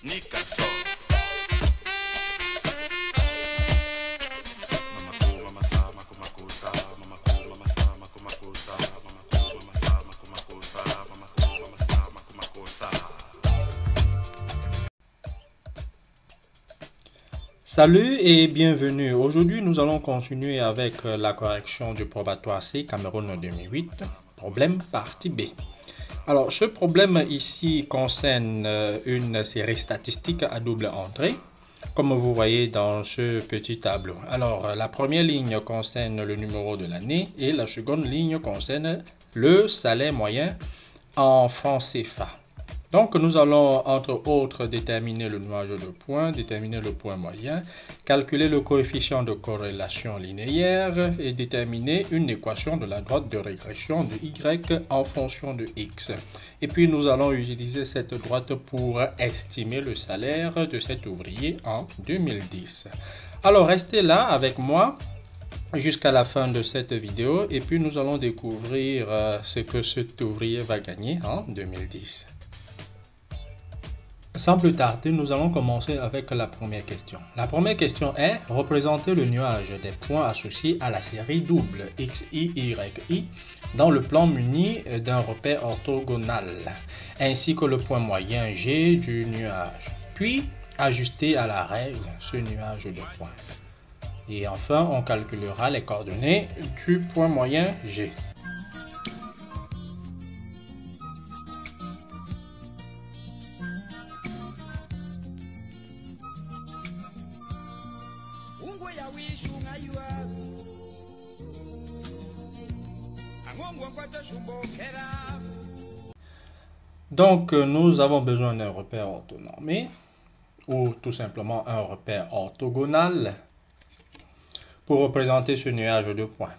Nikaso. Salut et bienvenue. Aujourd'hui, nous allons continuer avec la correction du probatoire C Cameroun 2008, problème partie B. Alors, ce problème ici concerne une série statistique à double entrée, comme vous voyez dans ce petit tableau. Alors, la première ligne concerne le numéro de l'année et la seconde ligne concerne le salaire moyen en francs CFA. Donc, nous allons, entre autres, déterminer le nuage de points, déterminer le point moyen, calculer le coefficient de corrélation linéaire et déterminer une équation de la droite de régression de y en fonction de x. Et puis, nous allons utiliser cette droite pour estimer le salaire de cet ouvrier en 2010. Alors, restez là avec moi jusqu'à la fin de cette vidéo et puis nous allons découvrir ce que cet ouvrier va gagner en 2010. Sans plus tarder, nous allons commencer avec la première question. La première question est représenter le nuage des points associés à la série double XI, YI dans le plan muni d'un repère orthogonal, ainsi que le point moyen G du nuage, puis ajuster à la règle ce nuage de points. Et enfin, on calculera les coordonnées du point moyen G. Donc, nous avons besoin d'un repère orthonormé ou tout simplement un repère orthogonal pour représenter ce nuage de points.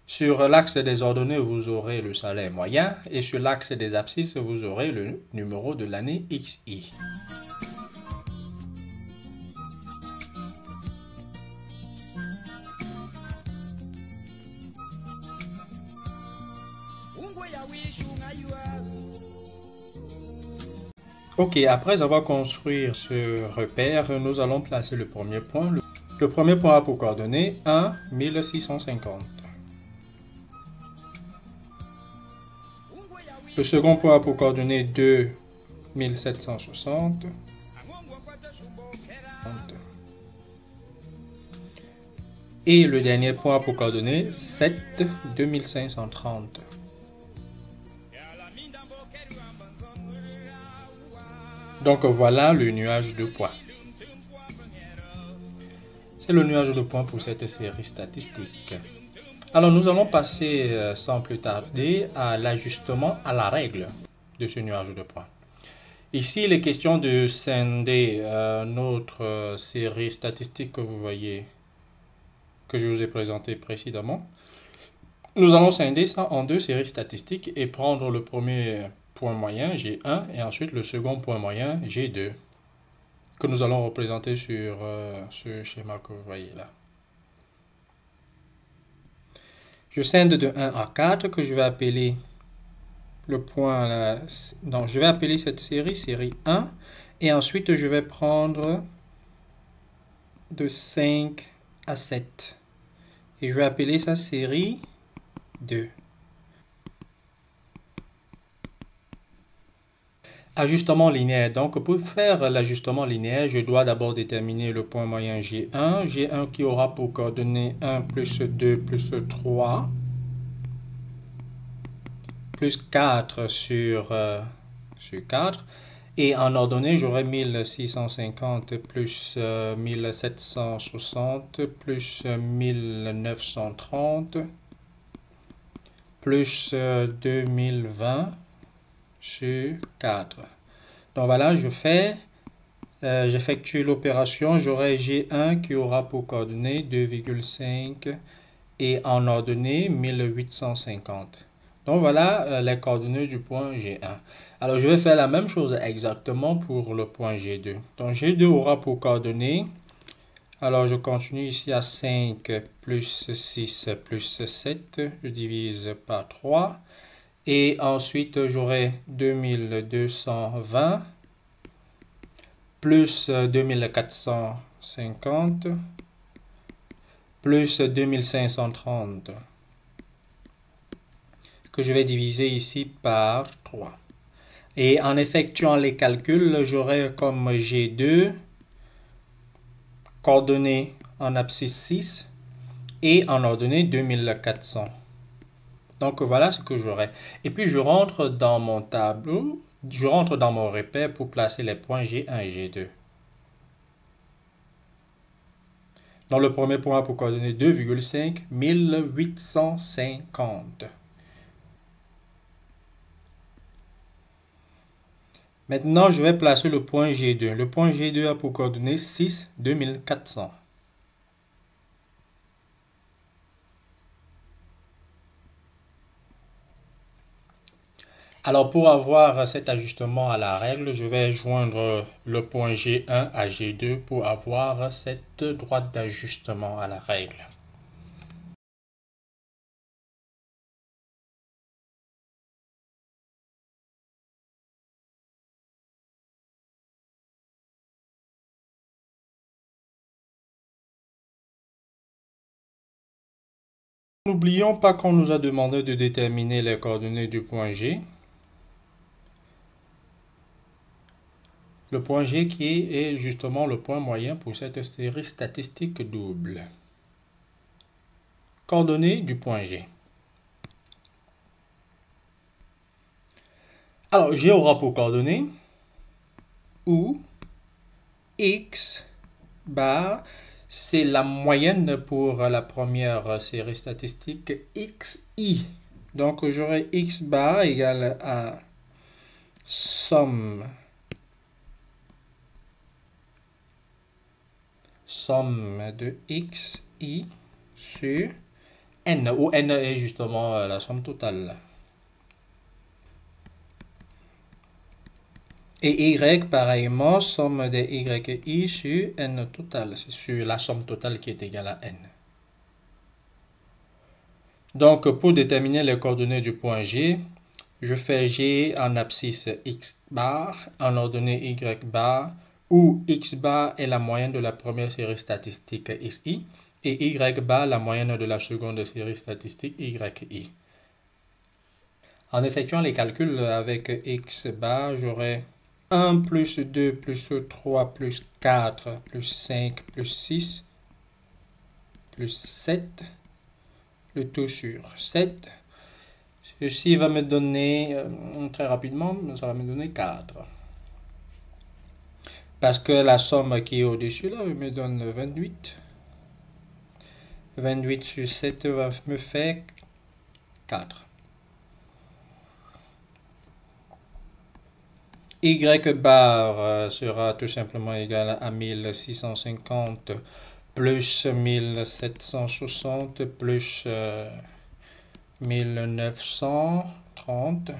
Sur l'axe des ordonnées, vous aurez le salaire moyen et sur l'axe des abscisses, vous aurez le numéro de l'année XI. Ok, après avoir construit ce repère, nous allons placer le premier point. Le premier point a pour coordonnées 1, 1650. Le second point a pour coordonnées 2, 1760. Et le dernier point a pour coordonnées 7, 2530. Donc voilà le nuage de points. C'est le nuage de points pour cette série statistique. Alors nous allons passer sans plus tarder à l'ajustement à la règle de ce nuage de points. Ici, il est question de scinder notre série statistique que vous voyez, que je vous ai présenté précédemment. Nous allons scinder ça en deux séries statistiques et prendre le premier point moyen G1 et ensuite le second point moyen G2 que nous allons représenter sur ce schéma que vous voyez là. Je scinde de 1 à 4 que je vais appeler le point donc je vais appeler cette série 1 et ensuite je vais prendre de 5 à 7 et je vais appeler ça série 2. Ajustement linéaire. Donc, pour faire l'ajustement linéaire, je dois d'abord déterminer le point moyen G1. G1 qui aura pour coordonnées 1 plus 2 plus 3 plus 4 sur 4. Et en ordonnée, j'aurai 1650 plus 1760 plus 1930 plus 2020 sur 4. Donc voilà, j'effectue l'opération. J'aurai G1 qui aura pour coordonnées 2,5 et en ordonnée 1850. Donc voilà les coordonnées du point G1. Alors je vais faire la même chose exactement pour le point G2. Donc G2 aura pour coordonnées, alors je continue ici à 5 plus 6 plus 7, je divise par 3. Et ensuite, j'aurai 2220 plus 2450 plus 2530 que je vais diviser ici par 3. Et en effectuant les calculs, j'aurai comme G2 coordonnées en abscisse 6 et en ordonnée 2400. Donc voilà ce que j'aurai. Et puis je rentre dans mon tableau, je rentre dans mon repère pour placer les points G1 et G2. Dans le premier point pour coordonner 2,5, 1850. Maintenant, je vais placer le point G2. Le point G2 a pour coordonner 6, 2400. Alors, pour avoir cet ajustement à la règle, je vais joindre le point G1 à G2 pour avoir cette droite d'ajustement à la règle. N'oublions pas qu'on nous a demandé de déterminer les coordonnées du point G. Le point G qui est justement le point moyen pour cette série statistique double. Coordonnées du point G. Alors, G aura pour coordonnées où X bar, c'est la moyenne pour la première série statistique XI. Donc, j'aurai X bar égale à somme de XI sur N, où N est justement la somme totale. Et Y, pareillement, somme des YI sur N total. C'est sur la somme totale qui est égale à N. Donc, pour déterminer les coordonnées du point G, je fais G en abscisse X bar, en ordonnée Y bar, où X bar est la moyenne de la première série statistique XI, et Y bar la moyenne de la seconde série statistique YI. En effectuant les calculs avec X bar, j'aurai 1 plus 2 plus 3 plus 4 plus 5 plus 6 plus 7, le tout sur 7. Ceci va me donner, très rapidement, ça va me donner 4. Parce que la somme qui est au-dessus là me donne 28. 28 sur 7 va me faire 4. Y bar sera tout simplement égal à 1650 plus 1760 plus 1930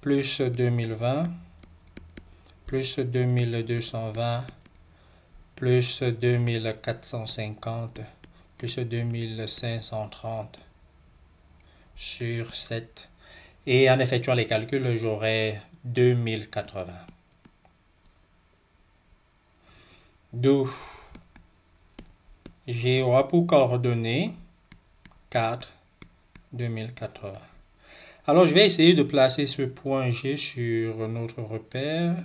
plus 2020 plus 2220 plus 2450 plus 2530 sur 7. Et en effectuant les calculs, j'aurai 2080. D'où G aura pour coordonnées 4, 2080. Alors, je vais essayer de placer ce point G sur notre repère.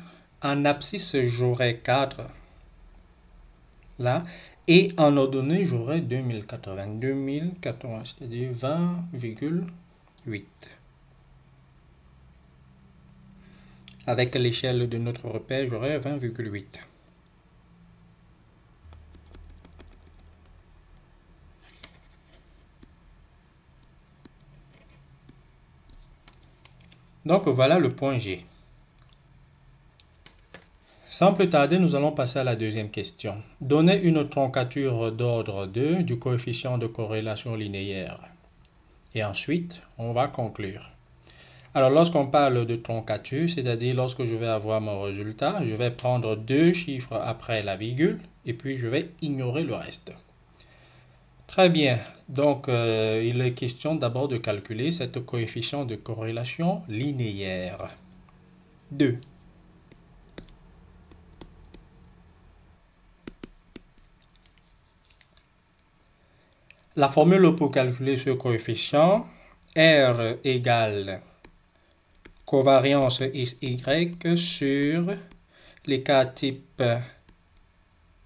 En abscisse, j'aurai 4 là. Et en ordonnée, j'aurai 2080. 2080, c'est-à-dire 20,8. Avec l'échelle de notre repère, j'aurai 20,8. Donc voilà le point G. Sans plus tarder, nous allons passer à la deuxième question. Donnez une troncature d'ordre 2 du coefficient de corrélation linéaire. Et ensuite, on va conclure. Alors, lorsqu'on parle de troncature, c'est-à-dire lorsque je vais avoir mon résultat, je vais prendre deux chiffres après la virgule et puis je vais ignorer le reste. Très bien. Donc, il est question d'abord de calculer cette coefficient de corrélation linéaire. 2. La formule pour calculer ce coefficient, R égale covariance XY sur les cas types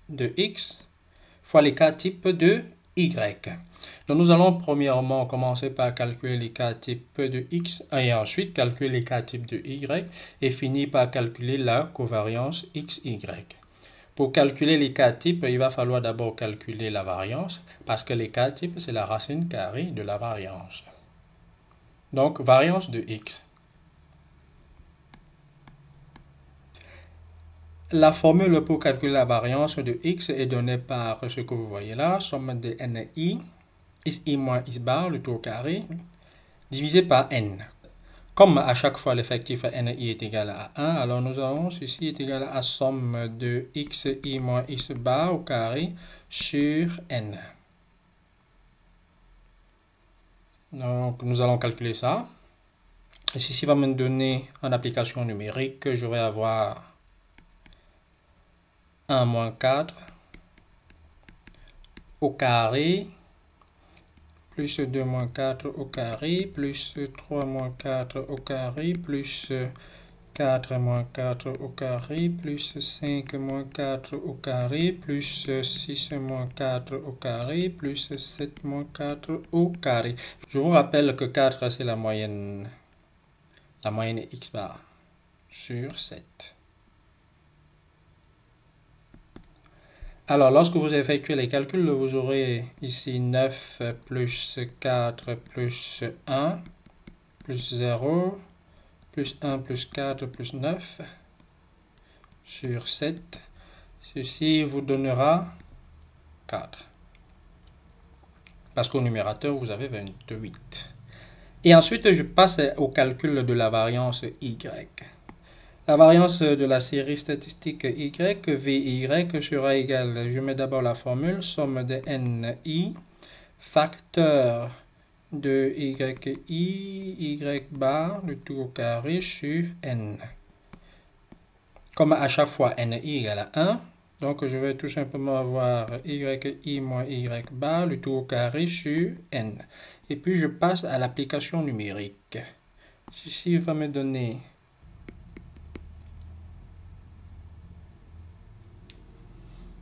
de X fois les cas types de Y. Donc nous allons premièrement commencer par calculer les cas types de X et ensuite calculer les cas types de Y et finir par calculer la covariance XY. Pour calculer les cas types, il va falloir d'abord calculer la variance parce que les cas types, c'est la racine carrée de la variance. Donc, variance de X. La formule pour calculer la variance de X est donnée par ce que vous voyez là, somme de NI, XI moins X bar, le tout au carré, divisé par N. Comme à chaque fois l'effectif NI est égal à 1, alors nous avons ceci est égal à somme de XI moins X bar au carré sur N. Donc nous allons calculer ça. Et ceci va me donner en application numérique, je vais avoir 1 moins 4 au carré, plus 2 moins 4 au carré, plus 3 moins 4 au carré, plus 4 moins 4 au carré, plus 5 moins 4 au carré, plus 6 moins 4 au carré, plus 7 moins 4 au carré. Je vous rappelle que 4 c'est la moyenne X bar sur 7. Alors, lorsque vous effectuez les calculs, vous aurez ici 9 plus 4 plus 1 plus 0 plus 1 plus 4 plus 9 sur 7. Ceci vous donnera 4. Parce qu'au numérateur, vous avez 28. Et ensuite, je passe au calcul de la variance Y. La variance de la série statistique Y, VY, sera égale, je mets d'abord la formule, somme de NI, facteur de YI, Y bar, le tout au carré sur N. Comme à chaque fois NI égale à 1, donc je vais tout simplement avoir YI moins Y bar, le tout au carré sur N. Et puis je passe à l'application numérique. Ceci va me donner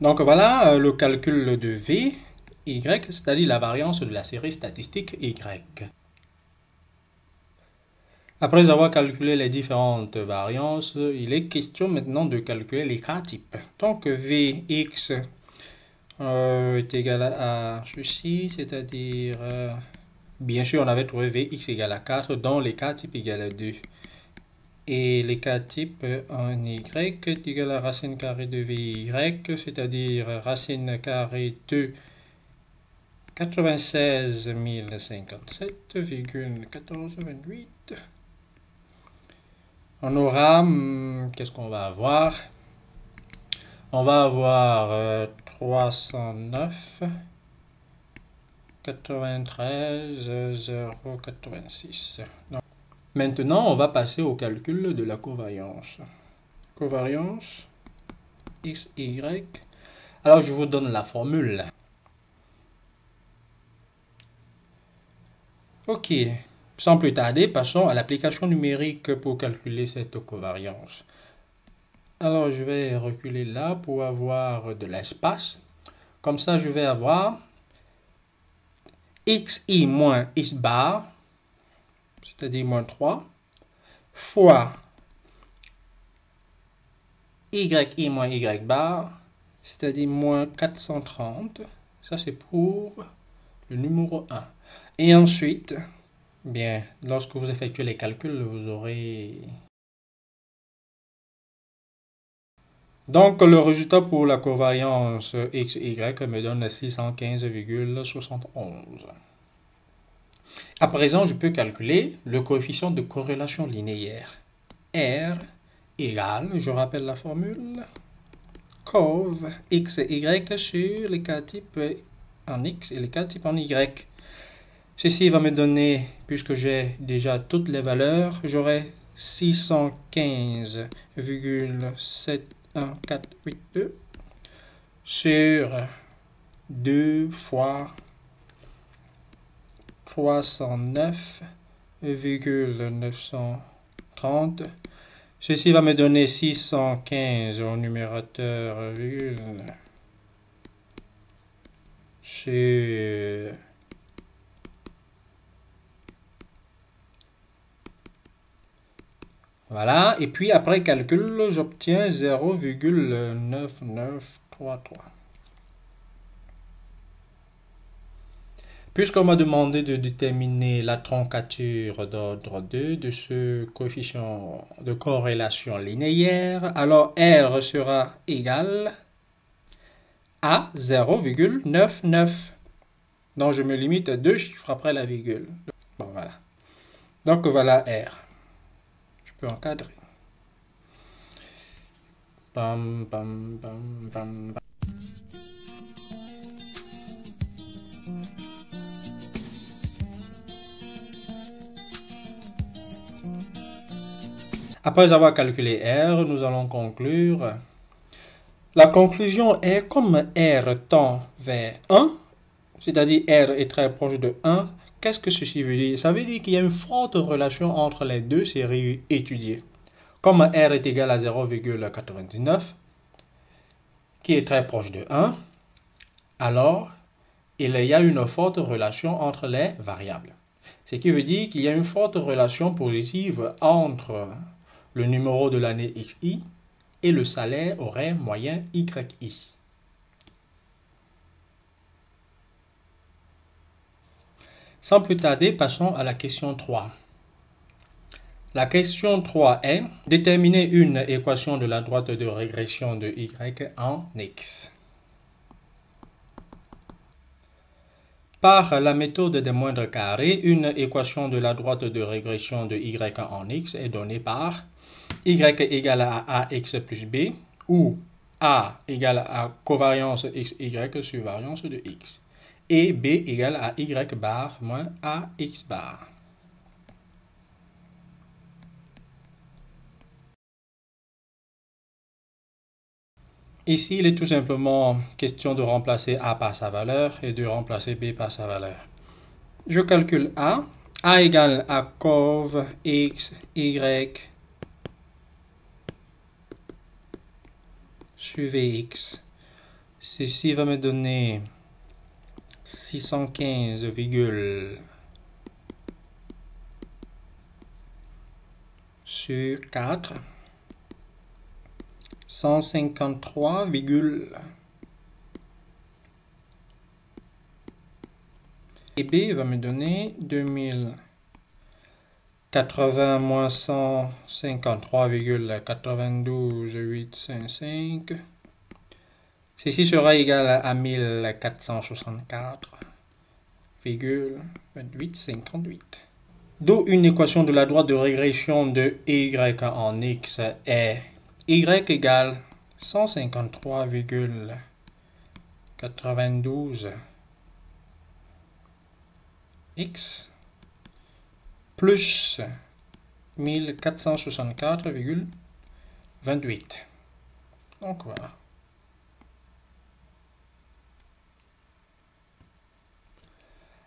donc voilà le calcul de V, Y, c'est-à-dire la variance de la série statistique Y. Après avoir calculé les différentes variances, il est question maintenant de calculer les cas types. Donc Vx est égal à ceci, c'est-à-dire, bien sûr on avait trouvé Vx égale à 4, dont les cas types égale à 2. Et les cas types en Y est égal à racine carrée de VY, c'est-à-dire racine carrée de 96 057,1428. On aura, qu'est-ce qu'on va avoir? On va avoir 309 93 086. Donc, maintenant, on va passer au calcul de la covariance. Covariance XY. Alors, je vous donne la formule. Ok, sans plus tarder, passons à l'application numérique pour calculer cette covariance. Alors, je vais reculer là pour avoir de l'espace. Comme ça, je vais avoir XI moins X bar, c'est-à-dire moins 3, fois YI moins Y bar, c'est-à-dire moins 430. Ça, c'est pour le numéro 1. Et ensuite, bien, lorsque vous effectuez les calculs, vous aurez... Donc, le résultat pour la covariance XY me donne 615,71. À présent, je peux calculer le coefficient de corrélation linéaire. R égale, je rappelle la formule, cov x et y sur les cas types en X et les cas types en Y. Ceci va me donner, puisque j'ai déjà toutes les valeurs, j'aurai 615,71482 sur 2 fois 309,930. Ceci va me donner 615 au numérateur, sur voilà, et puis après calcul, j'obtiens 0,9933. Puisqu'on m'a demandé de déterminer la troncature d'ordre 2 de ce coefficient de corrélation linéaire, alors R sera égal à 0,99. Donc je me limite à 2 chiffres après la virgule. Bon, voilà. Donc voilà R. Je peux encadrer. Bam, bam, bam, bam, bam. Après avoir calculé R, nous allons conclure. La conclusion est comme R tend vers 1, c'est-à-dire R est très proche de 1, qu'est-ce que ceci veut dire? Ça veut dire qu'il y a une forte relation entre les deux séries étudiées. Comme R est égal à 0,99, qui est très proche de 1, alors il y a une forte relation entre les variables. Ce qui veut dire qu'il y a une forte relation positive entre le numéro de l'année XI et le salaire horaire moyen YI. Sans plus tarder, passons à la question 3. La question 3 est déterminer une équation de la droite de régression de Y en X. Par la méthode des moindres carrés, une équation de la droite de régression de Y en X est donnée par Y égale à AX plus B, où A égale à covariance XY sur variance de X, et B égale à Y bar moins AX bar. Ici, il est tout simplement question de remplacer A par sa valeur et de remplacer B par sa valeur. Je calcule A. A égale à cov X, Y sur Vx. Ceci va me donner 615, sur 4. 153, et B va me donner 2080 moins 153,92855. Ceci sera égal à 1464,2858. D'où une équation de la droite de régression de Y en X est Y égale 153,92 X plus 1464,28. Donc voilà.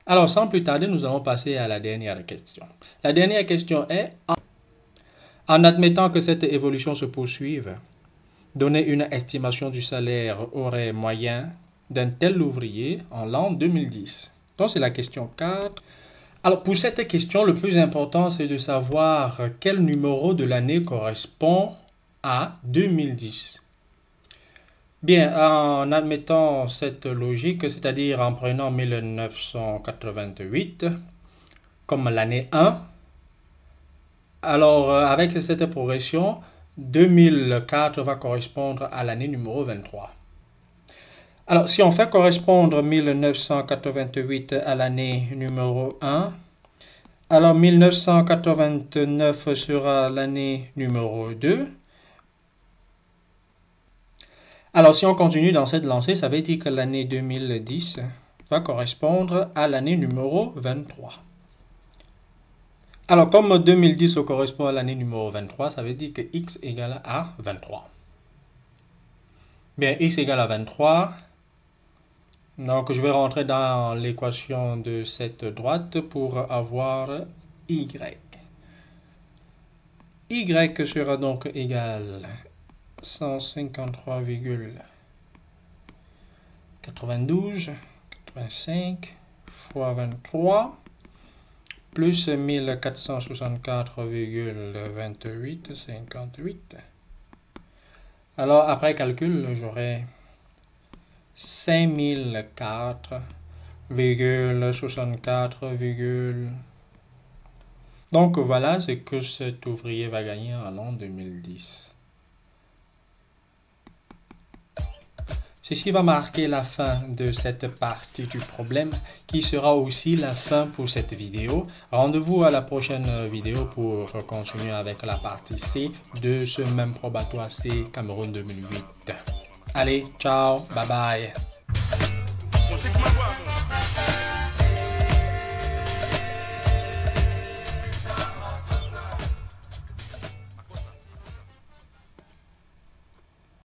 Alors sans plus tarder, nous allons passer à la dernière question. La dernière question est, en admettant que cette évolution se poursuive, donner une estimation du salaire horaire moyen d'un tel ouvrier en l'an 2010. Donc c'est la question 4. Alors pour cette question, le plus important c'est de savoir quel numéro de l'année correspond à 2010. Bien, en admettant cette logique, c'est-à-dire en prenant 1988 comme l'année 1, alors avec cette progression, 2004 va correspondre à l'année numéro 23. Alors si on fait correspondre 1988 à l'année numéro 1, alors 1989 sera l'année numéro 2. Alors si on continue dans cette lancée, ça veut dire que l'année 2010 va correspondre à l'année numéro 23. Alors comme 2010 correspond à l'année numéro 23, ça veut dire que X égale à 23. Bien, X égale à 23, Donc, je vais rentrer dans l'équation de cette droite pour avoir y. Y sera donc égal à 153,92 fois 23 plus 1464,2858. Alors, après calcul, j'aurai 5004,64. Donc voilà ce que cet ouvrier va gagner en l'an 2010. Ceci va marquer la fin de cette partie du problème qui sera aussi la fin pour cette vidéo. Rendez-vous à la prochaine vidéo pour continuer avec la partie C de ce même probatoire C Cameroun 2008. Allez, ciao, bye bye.